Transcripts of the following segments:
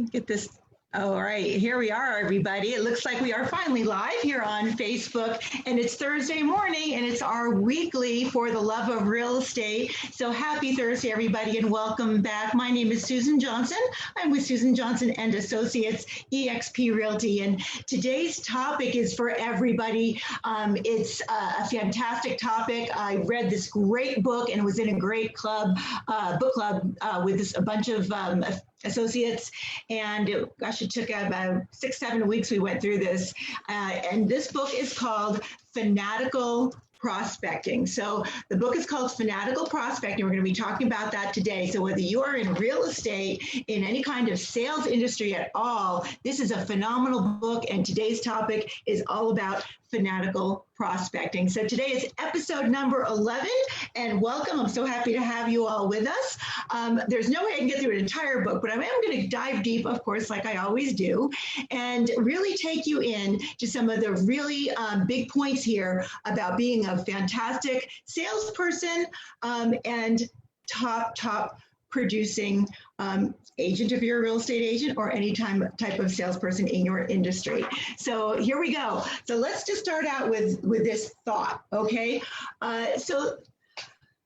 Get this. All right, here we are, everybody. It looks like we are finally live here on Facebook, and it's Thursday morning, and it's our weekly For the Love of Real Estate. So happy Thursday, everybody, and welcome back. My name is Susan Johnson. I'm with Susan Johnson and Associates, eXp Realty, and today's topic is for everybody. It's a fantastic topic. I read this great book and was in a great book club with a bunch of associates, and it took about 6-7 weeks. We went through this, and this book is called Fanatical Prospecting. So the book is called Fanatical Prospecting. We're going to be talking about that today. So whether you are in real estate, in any kind of sales industry at all, this is a phenomenal book, and today's topic is all about fanatical prospecting. So today is episode number 11, and welcome. I'm so happy to have you all with us. There's no way I can get through an entire book, but I am going to dive deep, of course, like I always do, and really take you in to some of the really big points here about being a fantastic salesperson and top producing agent if you're a real estate agent or any type of salesperson in your industry. So here we go. So let's just start out with this thought, okay? So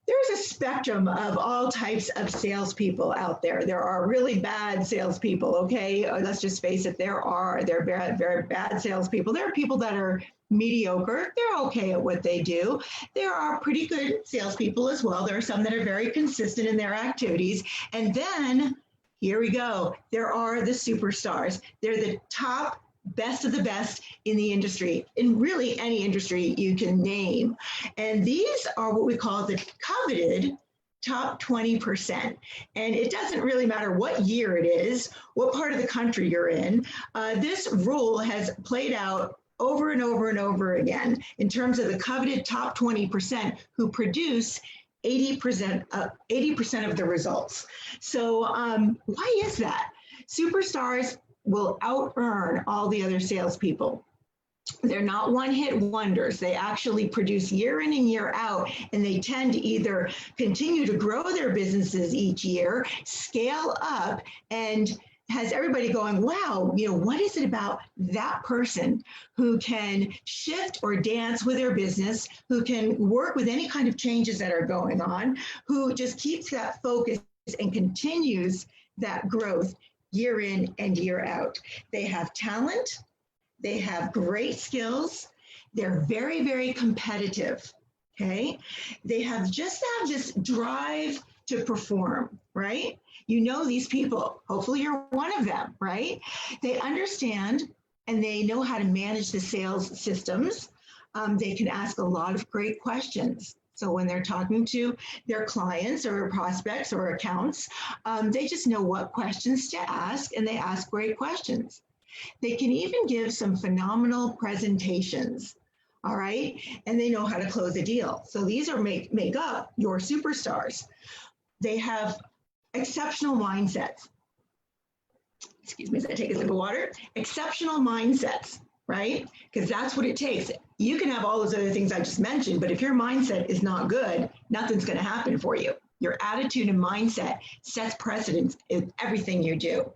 there's a spectrum of all types of salespeople out there. There are really bad salespeople, okay? Let's just face it, there are very bad salespeople. There are people that are mediocre. They're okay at what they do. There are pretty good salespeople as well. There are some that are very consistent in their activities. And then, here we go, there are the superstars. They're the top best of the best in the industry, in really any industry you can name. And these are what we call the coveted top 20%. And it doesn't really matter what year it is, what part of the country you're in. This rule has played out over and over and over again in terms of the coveted top 20% who produce 80% of the results. So why is that? Superstars will out-earn all the other salespeople. They're not one-hit wonders. They actually produce year in and year out, and they tend to either continue to grow their businesses each year, scale up, and has everybody going, wow, what is it about that person who can shift or dance with their business, who can work with any kind of changes that are going on, who just keeps that focus and continues that growth year in and year out. They have talent. They have great skills. They're very, very competitive, okay? They have this drive to perform, right? You know these people. Hopefully you're one of them, right? They understand and they know how to manage the sales systems. They can ask a lot of great questions. So when they're talking to their clients or prospects or accounts, they just know what questions to ask, and they ask great questions. They can even give some phenomenal presentations, all right? And they know how to close a deal. So these are make up your superstars. They have exceptional mindsets. Excuse me as I take a sip of water. Exceptional mindsets, right? Because that's what it takes. You can have all those other things I just mentioned, but if your mindset is not good, nothing's going to happen for you. Your attitude and mindset sets precedence in everything you do.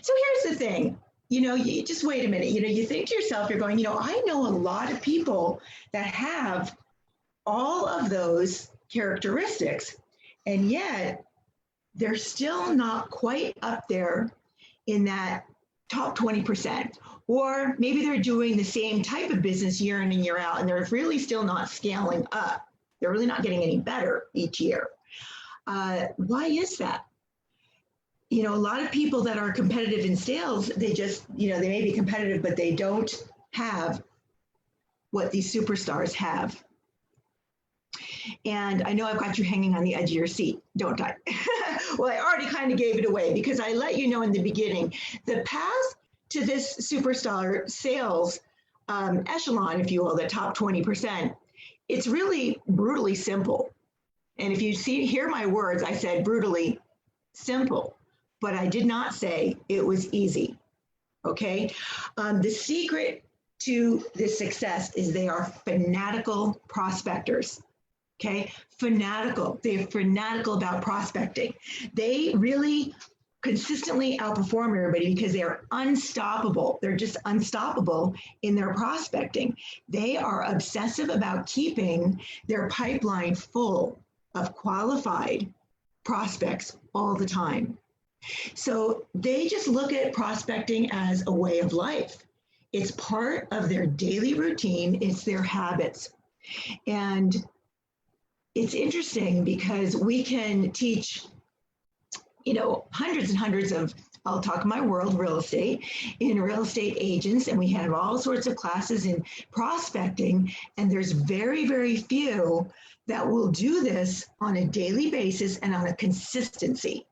So here's the thing. You just wait a minute. You think to yourself, you're going, I know a lot of people that have all of those characteristics, and yet they're still not quite up there in that top 20%. Or maybe they're doing the same type of business year in and year out, and they're really still not scaling up. They're really not getting any better each year. Why is that? A lot of people that are competitive in sales, they just, they may be competitive, but they don't have what these superstars have. And I know I've got you hanging on the edge of your seat, don't I? Well, I already kind of gave it away because I let you know in the beginning, the path to this superstar sales echelon, if you will, the top 20%, it's really brutally simple. And if you hear my words, I said brutally simple, but I did not say it was easy, okay? The secret to this success is they are fanatical prospectors. Okay, fanatical. They're fanatical about prospecting. They really consistently outperform everybody because they are unstoppable. They're just unstoppable in their prospecting. They are obsessive about keeping their pipeline full of qualified prospects all the time. So they just look at prospecting as a way of life. It's part of their daily routine. It's their habits. And it's interesting because we can teach, hundreds and hundreds of, I'll talk my world, real estate, in real estate agents, and we have all sorts of classes in prospecting, and there's very, very few that will do this on a daily basis and on a consistency.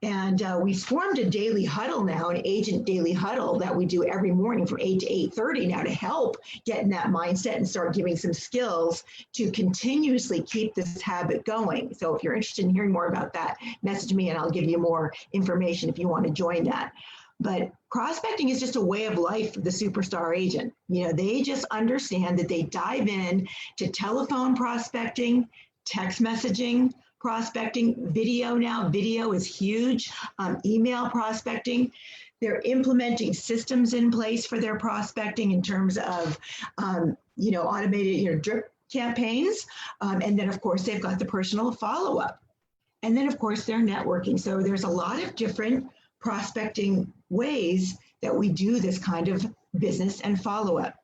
And we formed a daily huddle now, an agent daily huddle that we do every morning from 8 to 8:30 now to help get in that mindset and start giving some skills to continuously keep this habit going. So if you're interested in hearing more about that, message me and I'll give you more information if you want to join that. But prospecting is just a way of life for the superstar agent. They just understand that they dive in to telephone prospecting, text messaging, prospecting, video now. Video is huge. Email prospecting. They're implementing systems in place for their prospecting in terms of, automated, drip campaigns. And then, of course, they've got the personal follow-up. And then, of course, they're networking. So there's a lot of different prospecting ways that we do this kind of business and follow-up.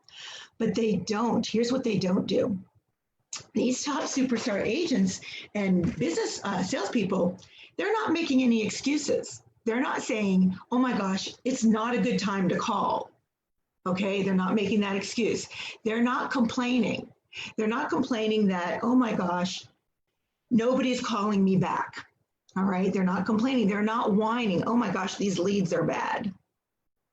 But they don't. Here's what they don't do. These top superstar agents and business salespeople, they're not making any excuses. They're not saying, oh my gosh, it's not a good time to call. Okay, they're not making that excuse. They're not complaining. They're not complaining that, oh my gosh, nobody's calling me back. All right, they're not complaining. They're not whining, oh my gosh, these leads are bad.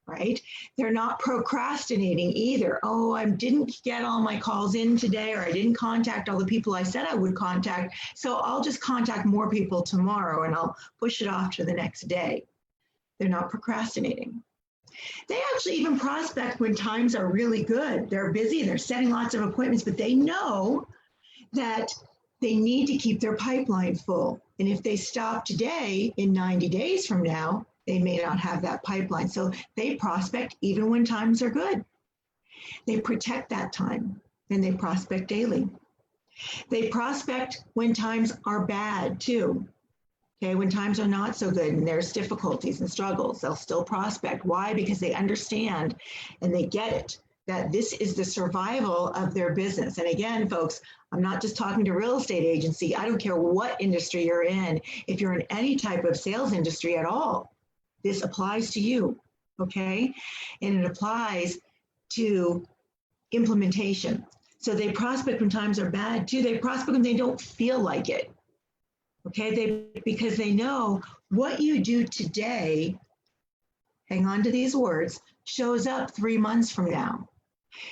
Right? They're not procrastinating either. Oh, I didn't get all my calls in today, or I didn't contact all the people I said I would contact, so I'll just contact more people tomorrow and I'll push it off to the next day. They're not procrastinating. They actually even prospect when times are really good. They're busy, they're setting lots of appointments, but they know that they need to keep their pipeline full. And if they stop today, in 90 days from now, they may not have that pipeline. So they prospect even when times are good. They protect that time and they prospect daily. They prospect when times are bad too. Okay, when times are not so good and there's difficulties and struggles, they'll still prospect. Why? Because they understand and they get it, that this is the survival of their business. And again, folks, I'm not just talking to real estate agency. I don't care what industry you're in. If you're in any type of sales industry at all, this applies to you, okay? And it applies to implementation. So they prospect when times are bad too. They prospect when they don't feel like it, okay? Because they know what you do today, hang on to these words, shows up 3 months from now.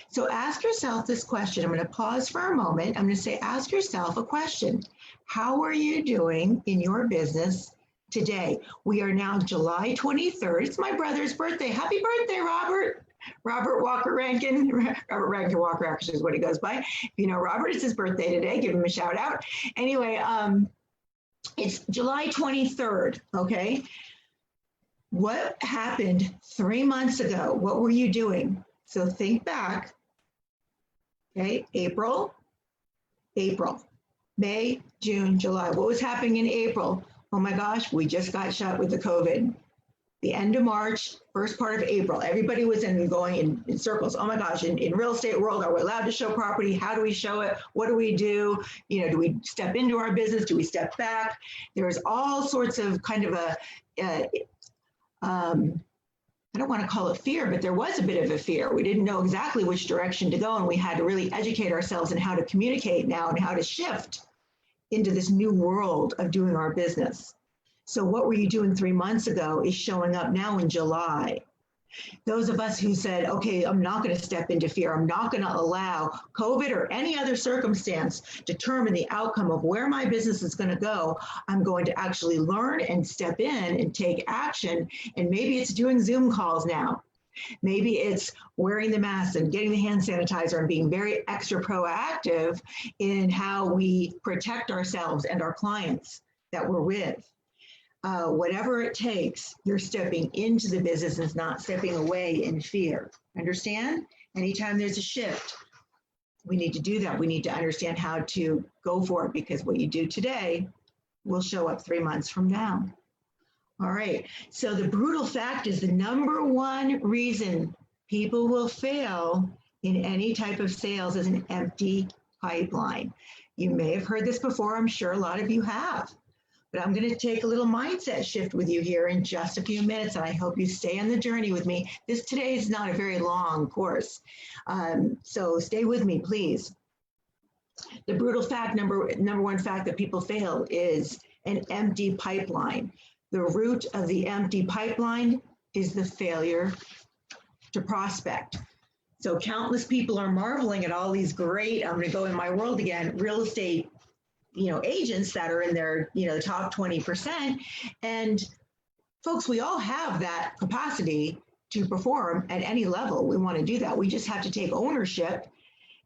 So ask yourself this question. I'm going to pause for a moment. I'm going to say, ask yourself a question. How are you doing in your business today? We are now July 23rd. It's my brother's birthday. Happy birthday, Robert. Robert Walker Rankin. Robert Rankin Walker actually is what he goes by. If you know Robert, it's his birthday today. Give him a shout out. Anyway, it's July 23rd, okay? What happened 3 months ago? What were you doing? So think back, okay? April, May, June, July. What was happening in April? Oh my gosh, we just got shut with the COVID. The end of March, first part of April, everybody was going in circles. Oh my gosh, in real estate world, are we allowed to show property? How do we show it? What do we do? Do we step into our business? Do we step back? There's all sorts of kind of I don't want to call it fear, but there was a bit of a fear. We didn't know exactly which direction to go, and we had to really educate ourselves in how to communicate now and how to shift into this new world of doing our business. So what were you doing 3 months ago is showing up now in July. Those of us who said, okay, I'm not going to step into fear. I'm not going to allow COVID or any other circumstance determine the outcome of where my business is going to go. I'm going to actually learn and step in and take action. And maybe it's doing Zoom calls now. Maybe it's wearing the mask and getting the hand sanitizer and being very extra proactive in how we protect ourselves and our clients that we're with. whatever it takes, you're stepping into the business and not stepping away in fear. Understand? Anytime there's a shift, we need to do that. We need to understand how to go for it, because what you do today will show up 3 months from now. All right. So the brutal fact is the number one reason people will fail in any type of sales is an empty pipeline. You may have heard this before. I'm sure a lot of you have. But I'm going to take a little mindset shift with you here in just a few minutes, and I hope you stay on the journey with me. This today is not a very long course, so stay with me, please. The brutal fact, number one fact that people fail is an empty pipeline. The root of the empty pipeline is the failure to prospect. So countless people are marveling at all these great, I'm going to go in my world again, real estate agents that are in their, top 20%. And folks, we all have that capacity to perform at any level. We want to do that. We just have to take ownership,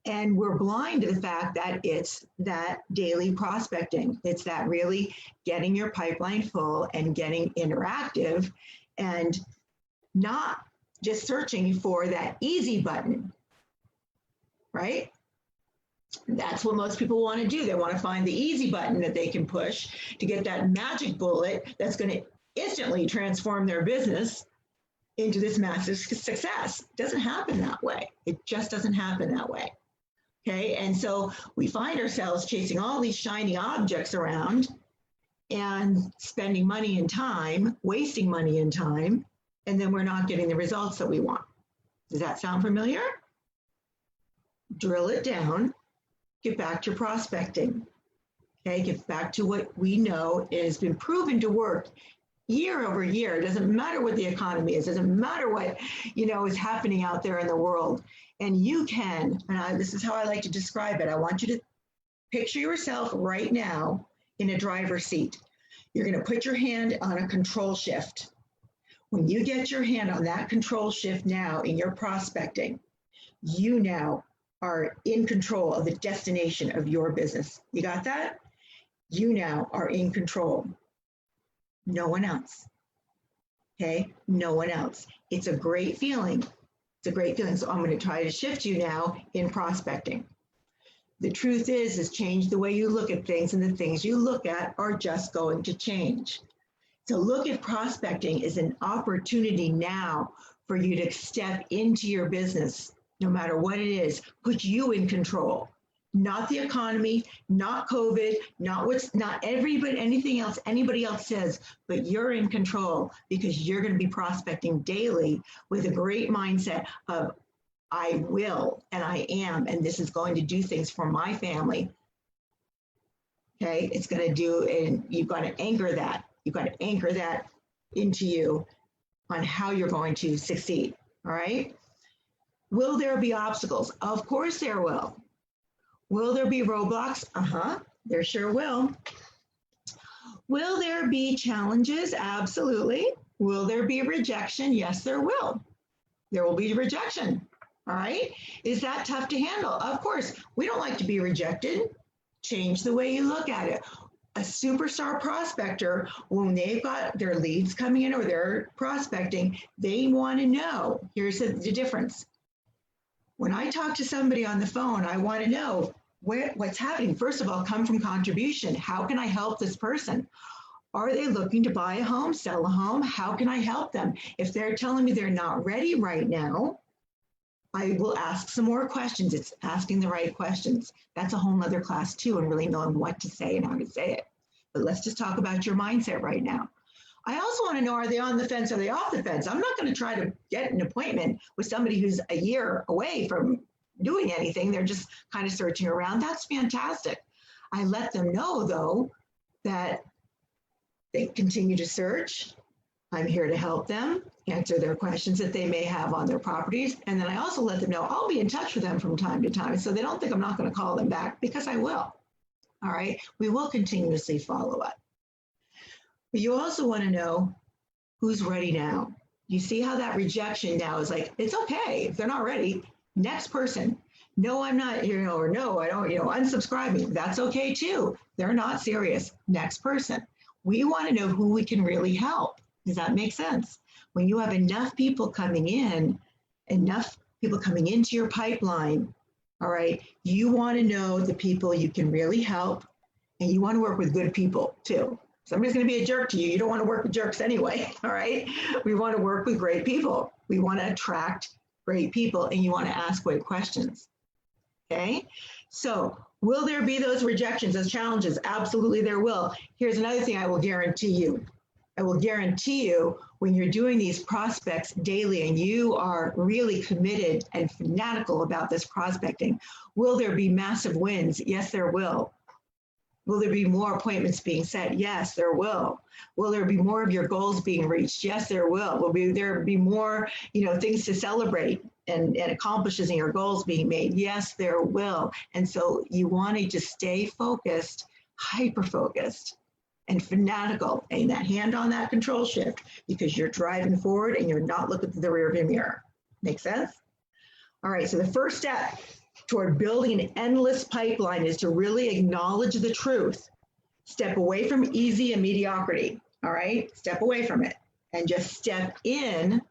and we're blind to the fact that it's that daily prospecting. It's that really getting your pipeline full and getting interactive and not just searching for that easy button, right? That's what most people want to do. They want to find the easy button that they can push to get that magic bullet that's going to instantly transform their business into this massive success. It doesn't happen that way. It just doesn't happen that way. Okay. And so we find ourselves chasing all these shiny objects around and spending money and time, wasting money and time, and then we're not getting the results that we want. Does that sound familiar? Drill it down. Get back to prospecting. Okay, get back to what we know has been proven to work year over year. It doesn't matter what the economy is. It doesn't matter what is happening out there in the world. And you can, and this is how I like to describe it. I want you to picture yourself right now in a driver's seat. You're going to put your hand on a control shift. When you get your hand on that control shift now in your prospecting, you now are in control of the destination of your business. You got that? You now are in control. No one else. Okay? No one else. It's a great feeling. It's a great feeling. So I'm going to try to shift you now in prospecting. The truth is change the way you look at things, and the things you look at are just going to change. So look at prospecting as an opportunity now for you to step into your business, no matter what it is, put you in control, not the economy, not COVID, not anything else anybody else says, but you're in control, because you're going to be prospecting daily with a great mindset of I will, and I am, and this is going to do things for my family. Okay, it's going to do, and you've got to anchor that. You've got to anchor that into you on how you're going to succeed. All right. Will there be obstacles? Of course there will. Will there be roadblocks? There sure will. Will there be challenges? Absolutely. Will there be rejection? Yes, there will. There will be rejection. All right. Is that tough to handle? Of course. We don't like to be rejected. Change the way you look at it. A superstar prospector, when they've got their leads coming in or they're prospecting, they want to know. Here's the difference. When I talk to somebody on the phone, I want to know what's happening. First of all, come from contribution. How can I help this person? Are they looking to buy a home, sell a home? How can I help them? If they're telling me they're not ready right now, I will ask some more questions. It's asking the right questions. That's a whole nother class too, and really knowing what to say and how to say it. But let's just talk about your mindset right now. I also want to know, are they on the fence? Are they off the fence? I'm not going to try to get an appointment with somebody who's a year away from doing anything. They're just kind of searching around. That's fantastic. I let them know, though, that they continue to search. I'm here to help them, answer their questions that they may have on their properties. And then I also let them know I'll be in touch with them from time to time. So they don't think I'm not going to call them back, because I will. All right. We will continuously follow up. But you also want to know who's ready now. You see how that rejection now is like, it's okay if they're not ready. Next person. No, I'm not, or no, I don't, unsubscribing. That's okay too. They're not serious. Next person. We want to know who we can really help. Does that make sense? When you have enough people coming into your pipeline, all right, you want to know the people you can really help, and you want to work with good people too. Somebody's going to be a jerk to you. You don't want to work with jerks anyway, all right? We want to work with great people. We want to attract great people, and you want to ask great questions, okay? So will there be those rejections, those challenges? Absolutely there will. Here's another thing I will guarantee you. I will guarantee you when you're doing these prospects daily and you are really committed and fanatical about this prospecting, will there be massive wins? Yes, there will. Will there be more appointments being set? Yes, there will. Will there be more of your goals being reached? Yes, there will. Will there be more, things to celebrate and accomplishments in your goals being made? Yes, there will. And so you want to just stay focused, hyper-focused, and fanatical, and that hand on that control shift, because you're driving forward and you're not looking through the rearview mirror. Make sense? All right, so the first step toward building an endless pipeline is to really acknowledge the truth. Step away from easy and mediocrity, all right? Step away from it and just step in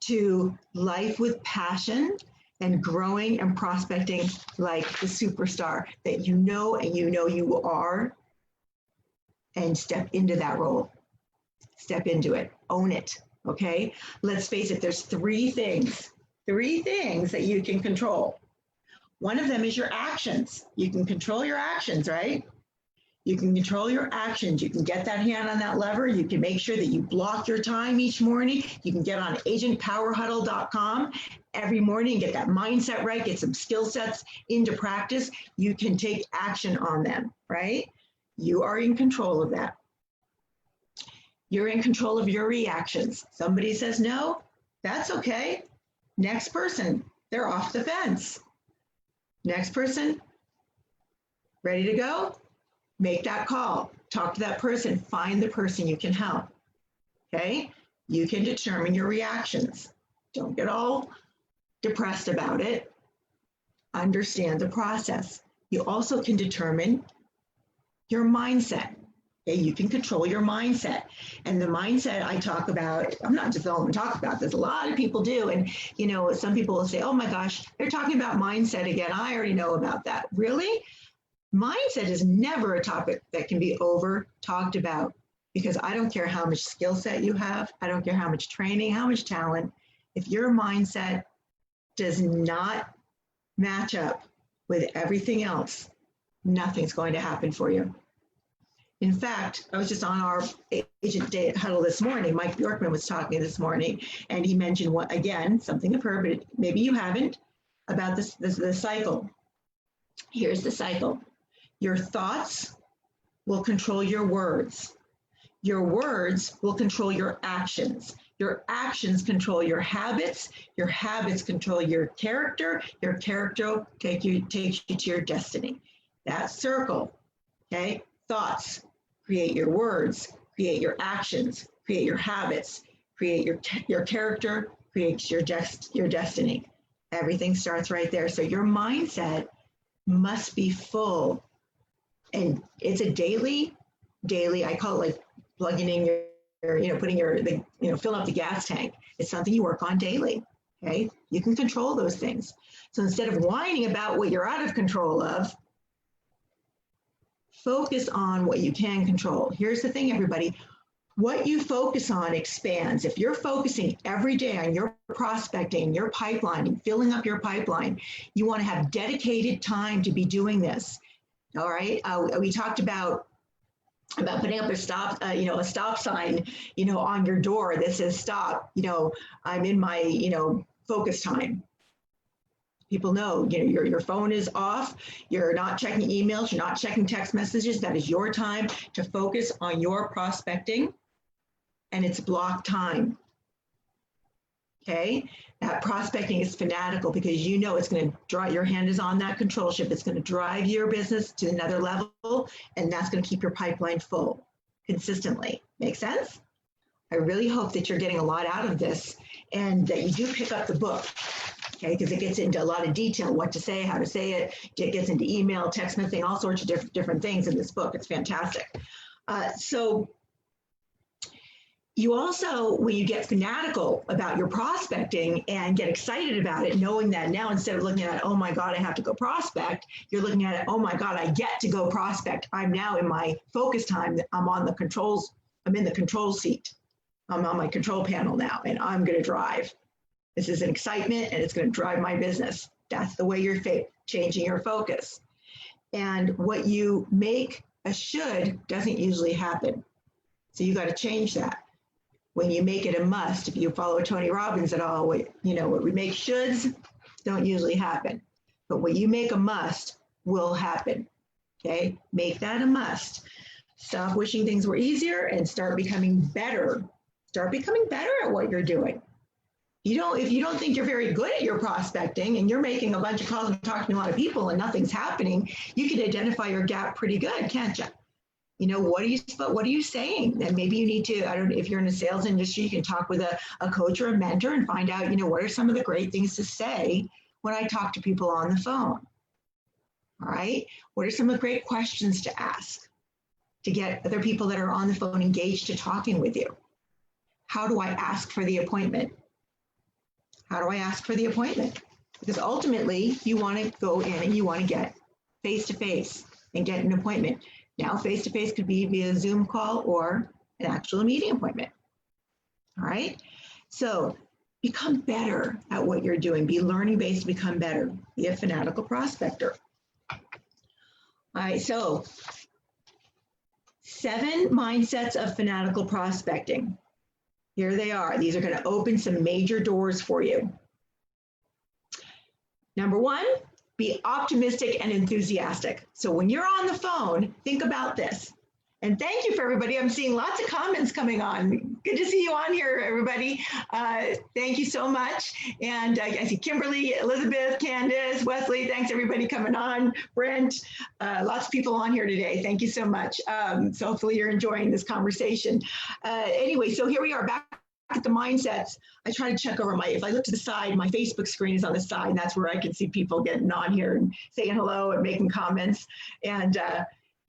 to life with passion and growing and prospecting like the superstar that you know and you are, and step into that role. Step into it, own it, okay? Let's face it, there's three things that you can control. One of them is your actions. You can control your actions, right? You can control your actions. You can get that hand on that lever. You can make sure that you block your time each morning. You can get on agentpowerhuddle.com every morning, get that mindset right, get some skill sets into practice. You can take action on them, right? You are in control of that. You're in control of your reactions. Somebody says no, that's okay. Next person, they're off the fence. Next person, ready to go? Make that call. Talk to that person. Find the person you can help. Okay? You can determine your reactions. Don't get all depressed about it. Understand the process. You also can determine your mindset. Okay? You can control your mindset. And the mindset I talk about, I'm not just all I'm talking about this, a lot of people do. And, some people will say, oh my gosh, they're talking about mindset again. I already know about that. Really? Mindset is never a topic that can be over talked about, because I don't care how much skill set you have. I don't care how much training, how much talent. If your mindset does not match up with everything else, nothing's going to happen for you. In fact, I was just on our agent day huddle this morning. Mike Bjorkman was talking this morning, and he mentioned something I've heard, but maybe you haven't, about the cycle. Here's the cycle. Your thoughts will control your words. Your words will control your actions. Your actions control your habits. Your habits control your character. Your character takes you to your destiny. That circle, okay? Thoughts create your words, create your actions, create your habits, create your character, creates your destiny. Everything starts right there. So your mindset must be full. And it's a daily, I call it like plugging in filling up the gas tank. It's something you work on daily, okay? You can control those things. So instead of whining about what you're out of control of, focus on what you can control. Here's the thing, everybody. What you focus on expands. If you're focusing every day on your prospecting, your pipeline, and filling up your pipeline, you want to have dedicated time to be doing this. All right. We talked about putting up a stop sign, on your door that says stop. I'm in my, focus time. People know, your phone is off. You're not checking emails. You're not checking text messages. That is your time to focus on your prospecting, and it's block time. Okay, that prospecting is fanatical because it's going to drive, your hand is on that control shift. It's going to drive your business to another level, and that's going to keep your pipeline full consistently. Make sense? I really hope that you're getting a lot out of this and that you do pick up the book, okay, because it gets into a lot of detail, what to say, how to say it. It gets into email, text messaging, all sorts of different things in this book. It's fantastic. So you also, when you get fanatical about your prospecting and get excited about it, knowing that now instead of looking at, oh my God, I have to go prospect, you're looking at it, oh my God, I get to go prospect. I'm now in my focus time. I'm on the controls. I'm in the control seat. I'm on my control panel now, and I'm going to drive. This is an excitement, and it's going to drive my business. That's the way you're changing your focus. And what you make a should doesn't usually happen. So you got to change that. When you make it a must, if you follow Tony Robbins at all, what we make shoulds don't usually happen. But what you make a must will happen. Okay? Make that a must. Stop wishing things were easier and start becoming better. Start becoming better at what you're doing. If you don't think you're very good at your prospecting and you're making a bunch of calls and talking to a lot of people and nothing's happening, you can identify your gap pretty good, can't you? What are you saying? And maybe you need to, I don't know, if you're in the sales industry, you can talk with a coach or a mentor and find out, what are some of the great things to say when I talk to people on the phone? All right. What are some of the great questions to ask to get other people that are on the phone engaged to talking with you? How do I ask for the appointment? How do I ask for the appointment? Because ultimately you want to go in and you want to get face-to-face and get an appointment. Now, face-to-face could be via Zoom call or an actual meeting appointment. All right. So become better at what you're doing. Be learning-based to become better. Be a fanatical prospector. All right. So 7 mindsets of fanatical prospecting. Here they are. These are going to open some major doors for you. Number 1, be optimistic and enthusiastic. So when you're on the phone, think about this. And thank you for everybody. I'm seeing lots of comments coming on. Good to see you on here, everybody. Thank you so much. And I see Kimberly, Elizabeth, Candace, Wesley. Thanks everybody coming on. Brent, lots of people on here today. Thank you so much. So hopefully you're enjoying this conversation. Anyway, so here we are back at the mindsets. I try to check over if I look to the side, my Facebook screen is on the side, and that's where I can see people getting on here and saying hello and making comments. And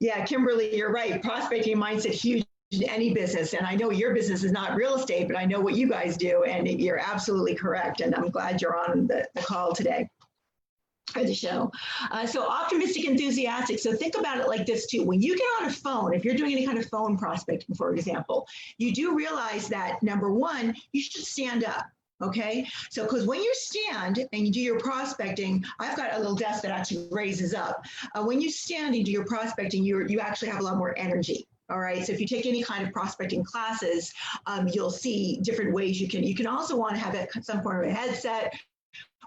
yeah, Kimberly, you're right. Prospecting mindset huge in any business. And I know your business is not real estate, but I know what you guys do, and you're absolutely correct. And I'm glad you're on the call today. Or the show. So optimistic, enthusiastic. So think about it like this too. When you get on a phone, if you're doing any kind of phone prospecting, for example, you do realize that number 1, you should stand up. Okay. So, because when you stand and you do your prospecting, I've got a little desk that actually raises up. When you stand and do your prospecting, you actually have a lot more energy. All right. So if you take any kind of prospecting classes, you'll see different ways you can also want to have some form of a headset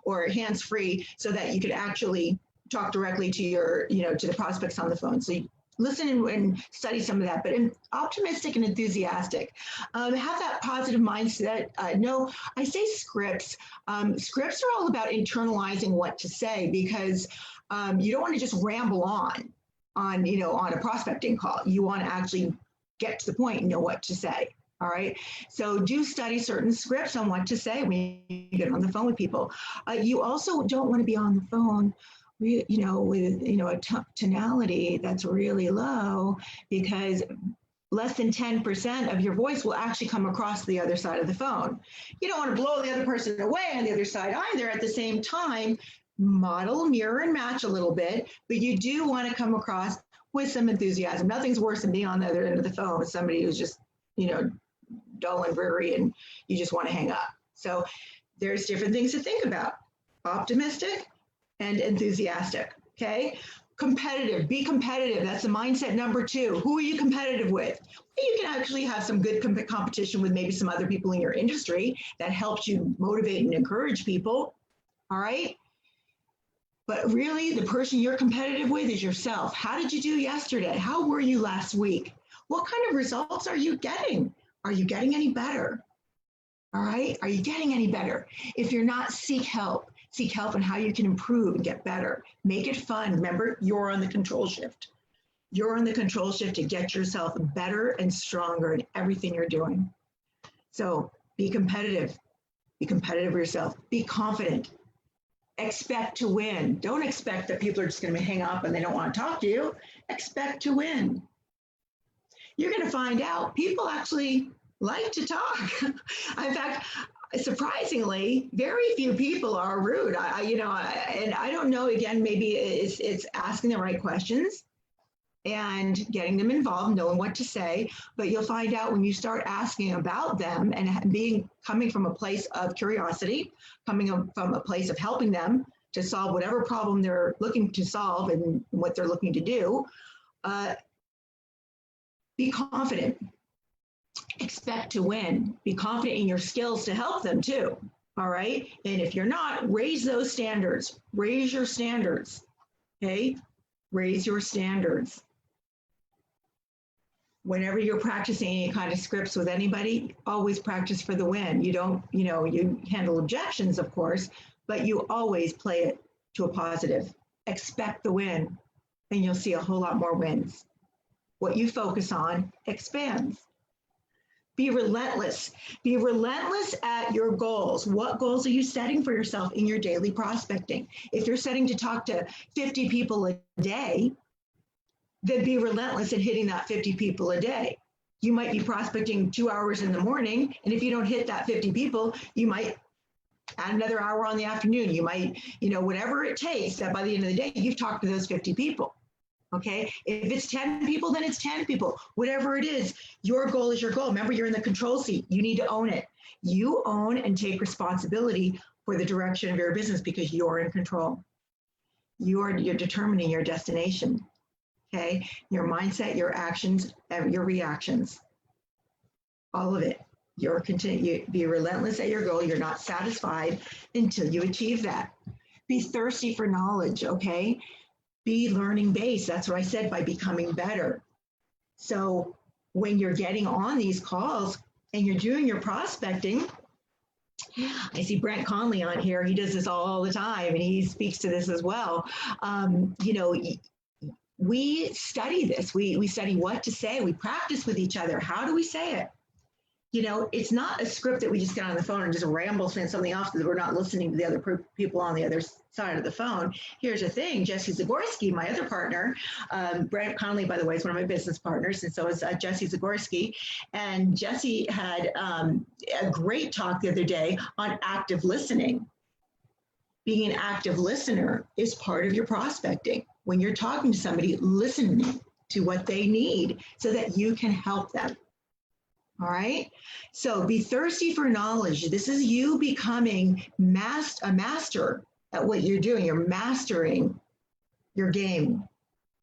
or hands-free so that you could actually talk directly to to the prospects on the phone. So you listen and study some of that, but optimistic and enthusiastic. Have that positive mindset. No, I say scripts. Scripts are all about internalizing what to say, because you don't want to just ramble on a prospecting call. You want to actually get to the point and know what to say. All right. So do study certain scripts on what to say when you get on the phone with people. You also don't want to be on the phone, with a tonality that's really low, because less than 10% of your voice will actually come across the other side of the phone. You don't want to blow the other person away on the other side either. At the same time, model, mirror, and match a little bit, but you do want to come across with some enthusiasm. Nothing's worse than being on the other end of the phone with somebody who's just, dull and dreary, and you just want to hang up. So there's different things to think about. Optimistic and enthusiastic, okay? Competitive, be competitive. That's the mindset number 2. Who are you competitive with? You can actually have some good competition with maybe some other people in your industry that helps you motivate and encourage people, all right? But really, the person you're competitive with is yourself. How did you do yesterday? How were you last week? What kind of results are you getting? Are you getting any better? All right. Are you getting any better? If you're not, seek help. Seek help on how you can improve and get better. Make it fun. Remember, you're on the control shift. You're on the control shift to get yourself better and stronger in everything you're doing. So be competitive. Be competitive with yourself. Be confident. Expect to win. Don't expect that people are just going to hang up and they don't want to talk to you. Expect to win. you're going to find out people actually like to talk. In fact, surprisingly, very few people are rude. And I don't know, again, maybe it's asking the right questions and getting them involved, knowing what to say. But you'll find out when you start asking about them and coming from a place of curiosity, coming from a place of helping them to solve whatever problem they're looking to solve and what they're looking to do. Be confident. Expect to win. Be confident in your skills to help them too. All right. And if you're not, raise those standards. Raise your standards. Okay. Raise your standards. Whenever you're practicing any kind of scripts with anybody, always practice for the win. You don't, you handle objections, of course, but you always play it to a positive. Expect the win, and you'll see a whole lot more wins. What you focus on expands. Be relentless. Be relentless at your goals. What goals are you setting for yourself in your daily prospecting? If you're setting to talk to 50 people a day, then be relentless in hitting that 50 people a day. You might be prospecting 2 hours in the morning, and if you don't hit that 50 people, you might add another hour on the afternoon. You might, whatever it takes, that by the end of the day, you've talked to those 50 people. Okay, if it's 10 people, then it's 10 people. Whatever it is, your goal is your goal. Remember, you're in the control seat. You need to own it. You own and take responsibility for the direction of your business because you're in control. You're determining your destination. Okay, your mindset, your actions, your reactions, all of it. You be relentless at your goal. You're not satisfied until you achieve that. Be thirsty for knowledge. Okay. Be learning based. That's what I said, by becoming better. So when you're getting on these calls and you're doing your prospecting, I see Brent Conley on here. He does this all the time, and he speaks to this as well. We study this. We study what to say. We practice with each other. How do we say it? It's not a script that we just get on the phone and just ramble saying something off because we're not listening to the other people on the other side of the phone. Here's the thing. Jesse Zagorski, my other partner, Brent Conley, by the way, is one of my business partners, and so is Jesse Zagorski. And Jesse had a great talk the other day on active listening. Being an active listener is part of your prospecting. When you're talking to somebody, listen to what they need so that you can help them. All right. So be thirsty for knowledge. This is you becoming a master at what you're doing. You're mastering your game.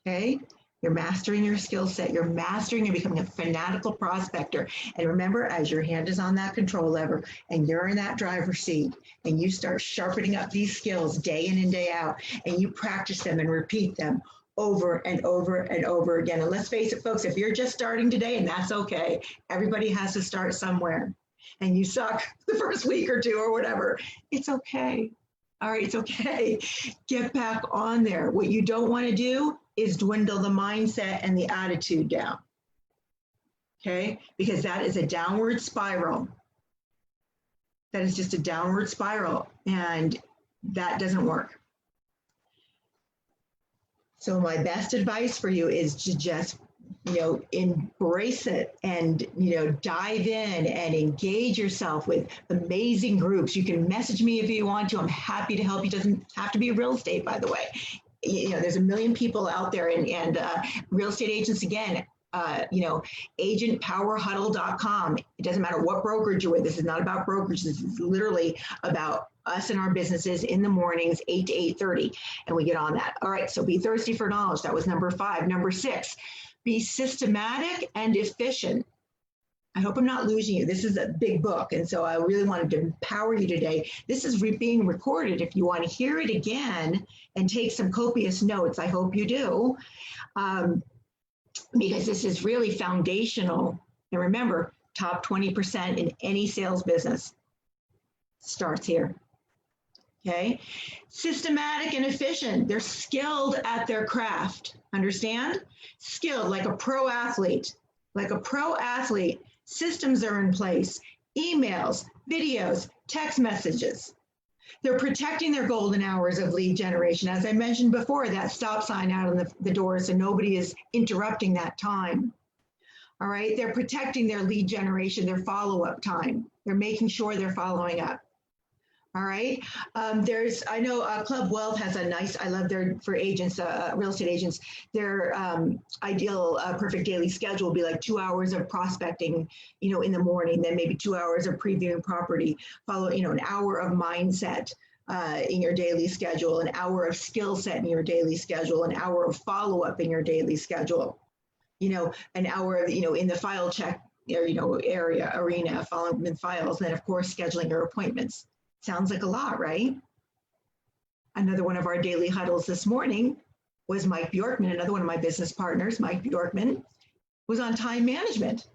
Okay. You're mastering your skill set. You're mastering and becoming a fanatical prospector. And remember, as your hand is on that control lever and you're in that driver's seat and you start sharpening up these skills day in and day out, and you practice them and repeat them over and over and over again. And let's face it, folks, if you're just starting today, and that's okay, everybody has to start somewhere, and you suck the first week or two or whatever, it's okay. All right, it's okay. Get back on there. What you don't want to do is dwindle the mindset and the attitude down, okay? Because that is a downward spiral. That is just a downward spiral, and that doesn't work. So my best advice for you is to just, embrace it and, dive in and engage yourself with amazing groups. You can message me if you want to. I'm happy to help you. It doesn't have to be real estate, by the way. There's a million people out there, and real estate agents, again, agentpowerhuddle.com. It doesn't matter what brokerage you're with. This is not about brokerage. This is literally about us and our businesses in the mornings, 8 to 8:30, and we get on that. All right, so be thirsty for knowledge. That was number 5. Number 6, be systematic and efficient. I hope I'm not losing you. This is a big book, and so I really wanted to empower you today. This is being recorded. If you want to hear it again and take some copious notes, I hope you do, because this is really foundational. And remember, top 20% in any sales business starts here. Okay, systematic and efficient. They're skilled at their craft. Understand? Skilled, like a pro athlete. Like a pro athlete. Systems are in place. Emails, videos, text messages. They're protecting their golden hours of lead generation. As I mentioned before, that stop sign out on the door, so nobody is interrupting that time. All right. They're protecting their lead generation, their follow-up time. They're making sure they're following up. All right. I know Club Wealth has a nice, I love for agents, real estate agents, their ideal perfect daily schedule will be like 2 hours of prospecting, in the morning, then maybe 2 hours of previewing property, follow, an hour of mindset in your daily schedule, an hour of skill set in your daily schedule, an hour of follow-up in your daily schedule, an hour of, in the file check, arena, following in files, and then of course, scheduling your appointments. Sounds like a lot, right? Another one of our daily huddles this morning was Mike Bjorkman, another one of my business partners. Mike Bjorkman was on time management.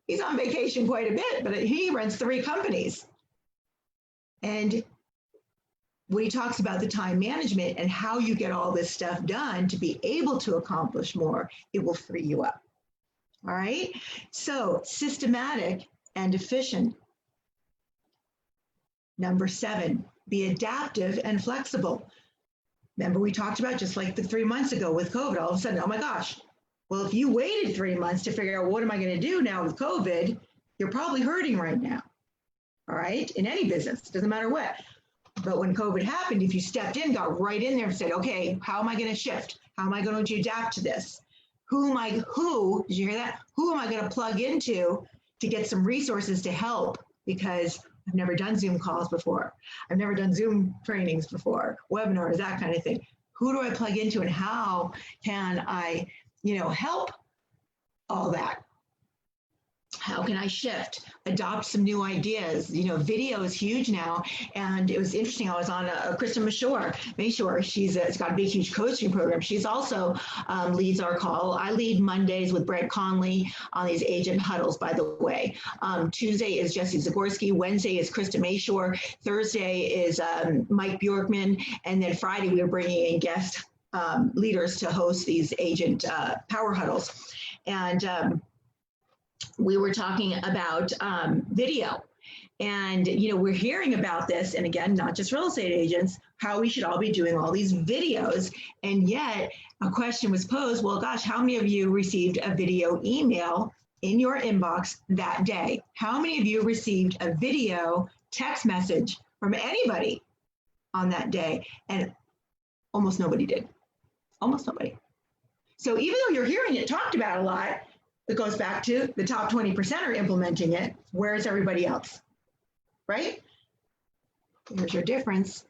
He's on vacation quite a bit, but he runs 3 companies. And when he talks about the time management and how you get all this stuff done to be able to accomplish more, it will free you up. All right? So systematic and efficient. Number 7, be adaptive and flexible. Remember we talked about just like the 3 months ago with COVID, all of a sudden, oh my gosh. Well, if you waited 3 months to figure out what am I going to do now with COVID, you're probably hurting right now. All right? In any business, doesn't matter what. But when COVID happened, if you stepped in, got right in there and said, okay, how am I going to shift? How am I going to adapt to this? Did you hear that? Who am I going to plug into to get some resources to help? Because I've never done Zoom calls before. I've never done Zoom trainings before, webinars, that kind of thing. Who do I plug into and how can I, help all that? How can I shift, adopt some new ideas? Video is huge now. And it was interesting. I was on Kristen Mashore. She's got a big, huge coaching program. She's also leads our call. I lead Mondays with Brett Conley on these agent huddles, by the way. Tuesday is Jesse Zagorski. Wednesday is Kristen Mashore. Thursday is Mike Bjorkman. And then Friday, we are bringing in guest leaders to host these agent power huddles. And we were talking about video, and we're hearing about this, and again, not just real estate agents, how we should all be doing all these videos. And yet a question was posed, well, gosh, how many of you received a video email in your inbox that day? How many of you received a video text message from anybody on that day? And almost nobody did. Almost nobody. So even though you're hearing it talked about a lot, it goes back to the top 20% are implementing it. Where's everybody else? Right? Here's your difference.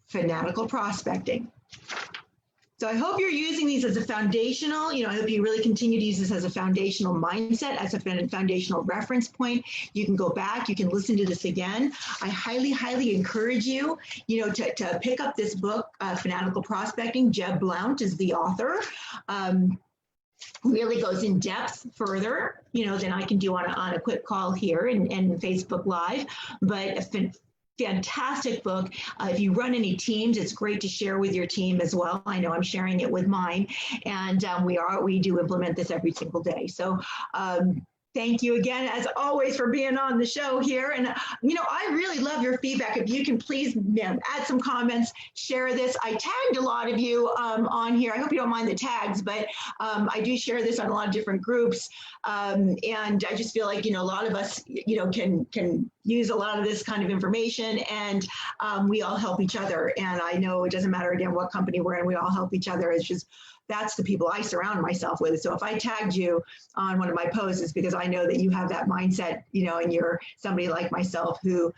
Fanatical prospecting. So I hope you're using these as a foundational, I hope you really continue to use this as a foundational mindset, as a foundational reference point. You can go back, you can listen to this again. I highly, highly encourage you, to pick up this book, Fanatical Prospecting. Jeb Blount is the author. Really goes in depth further, than I can do on a quick call here and Facebook Live, but a fantastic book. If you run any teams, it's great to share with your team as well. I know I'm sharing it with mine, and we do implement this every single day. So thank you again, as always, for being on the show here. And, I really love your feedback. If you can please add some comments, share this. I tagged a lot of you on here. I hope you don't mind the tags, but I do share this on a lot of different groups. And I just feel like, a lot of us, can use a lot of this kind of information, and we all help each other. And I know it doesn't matter, again, what company we're in, we all help each other. It's just, that's the people I surround myself with. So if I tagged you on one of my posts, it's because I know that you have that mindset, and you're somebody like myself who,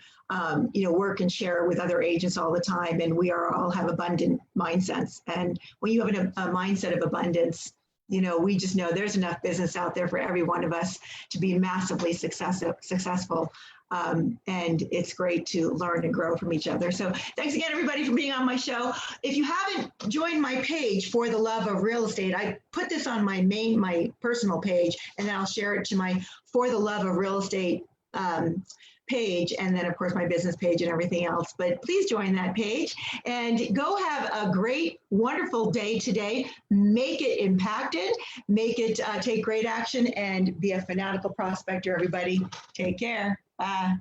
work and share with other agents all the time. And we all have abundant mindsets. And when you have a mindset of abundance, we just know there's enough business out there for every one of us to be massively successful. And it's great to learn and grow from each other. So thanks again, everybody, for being on my show. If you haven't joined my page, For the Love of Real Estate, I put this on my personal page, and then I'll share it to my For the Love of Real Estate page, and then of course my business page and everything else. But please join that page and go have a great, wonderful day today. Make it impacted, make it take great action, and be a fanatical prospector, everybody. Take care. Bye.